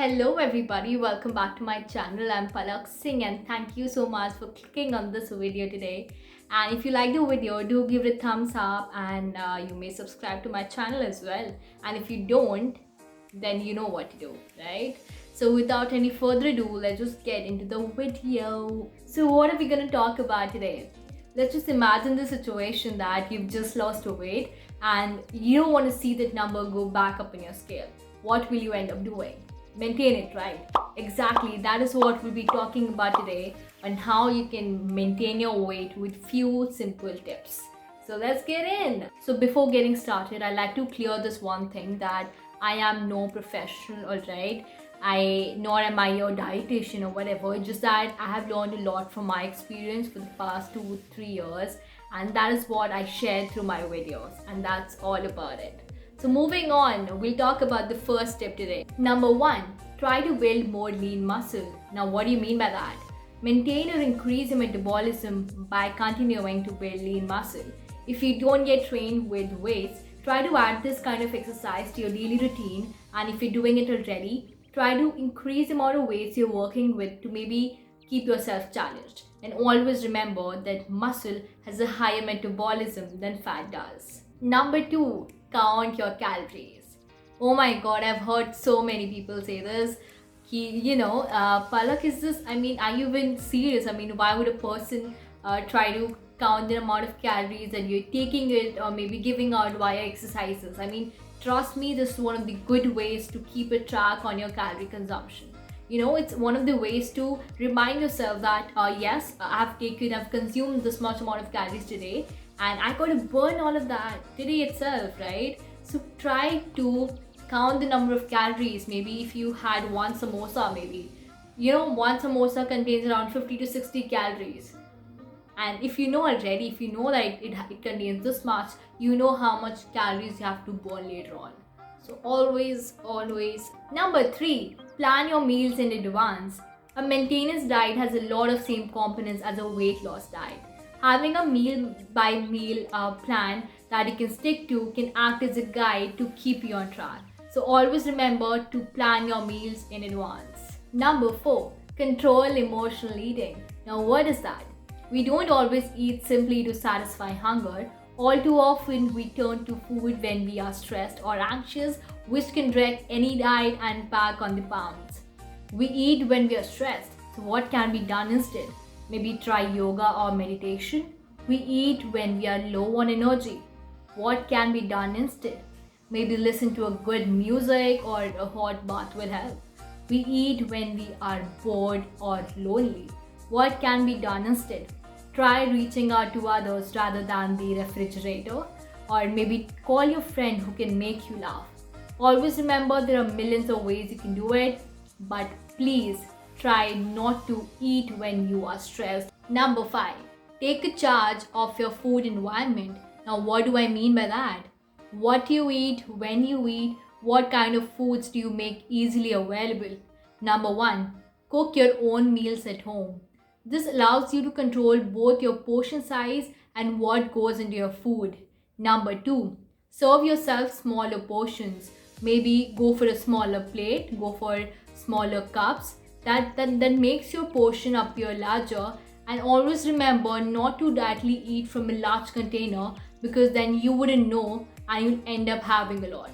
Hello everybody, welcome back to my channel. I'm Palak Singh and thank you so much for clicking on this video today. And if you like the video, do give it a thumbs up and you may subscribe to my channel as well. And if you don't, then you know what to do, right? So without any further ado, let's just get into the video. So what are we going to talk about today? Let's just imagine the situation that you've just lost weight and you don't want to see that number go back up in your scale. What will you end up doing? Maintain it, right? Exactly, that is what we'll be talking about today on how you can maintain your weight with few simple tips. So let's get in. So before getting started, I like to clear this one thing that I am no professional, alright? Nor am I your dietitian or whatever, just that I have learned a lot from my experience for the past 2-3 years, and that is what I share through my videos, and that's all about it. So moving on, we'll talk about the first tip today. Number 1, try to build more lean muscle. Now what do you mean by that? Maintain or increase your metabolism by continuing to build lean muscle. If you don't get trained with weights, try to add this kind of exercise to your daily routine, and if you're doing it already, try to increase the amount of weights you're working with to maybe keep yourself challenged. And always remember that muscle has a higher metabolism than fat does. Number 2, count your calories. Oh my god, I've heard so many people say this. Palak, is this, are you even serious? Why would a person try to count the amount of calories that you're taking it or maybe giving out via exercises? Trust me, this is one of the good ways to keep a track on your calorie consumption. It's one of the ways to remind yourself that yes, I've consumed this much amount of calories today and I got to burn all of that today itself, right? So try to count the number of calories. Maybe if you had one samosa, one samosa contains around 50 to 60 calories. And if you know already, if you know that it contains this much, you know how much calories you have to burn later on. So always. Number 3, plan your meals in advance. A maintenance diet has a lot of same components as a weight loss diet. Having a meal by meal plan that you can stick to can act as a guide to keep you on track. So always remember to plan your meals in advance. Number 4, control emotional eating. Now what is that? We don't always eat simply to satisfy hunger. All too often we turn to food when we are stressed or anxious, which can wreck any diet and pack on the pounds. We eat when we are stressed, so what can be done instead? Maybe try yoga or meditation. We eat when we are low on energy. What can be done instead? Maybe listen to a good music or a hot bath will help. We eat when we are bored or lonely. What can be done instead? Try reaching out to others rather than the refrigerator, or maybe call your friend who can make you laugh. Always remember there are millions of ways you can do it, but please try not to eat when you are stressed. Number 5, take a charge of your food environment. Now what do I mean by that? What you eat, when you eat, what kind of foods do you make easily available? Number 1, cook your own meals at home. This allows you to control both your portion size and what goes into your food. Number 2, serve yourself smaller portions. Maybe go for a smaller plate, go for smaller cups. That makes your portion appear larger, and always remember not to directly eat from a large container because then you wouldn't know and you'll end up having a lot.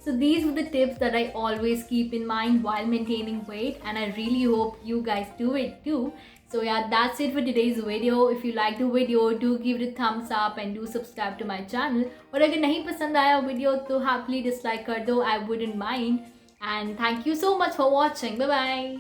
So these were the tips that I always keep in mind while maintaining weight, and I really hope you guys do it too. So yeah, that's it for today's video. If you like the video, do give it a thumbs up and do subscribe to my channel. और अगर नहीं पसंद आया video तो happily dislike कर दो, I wouldn't mind. And thank you so much for watching. Bye bye.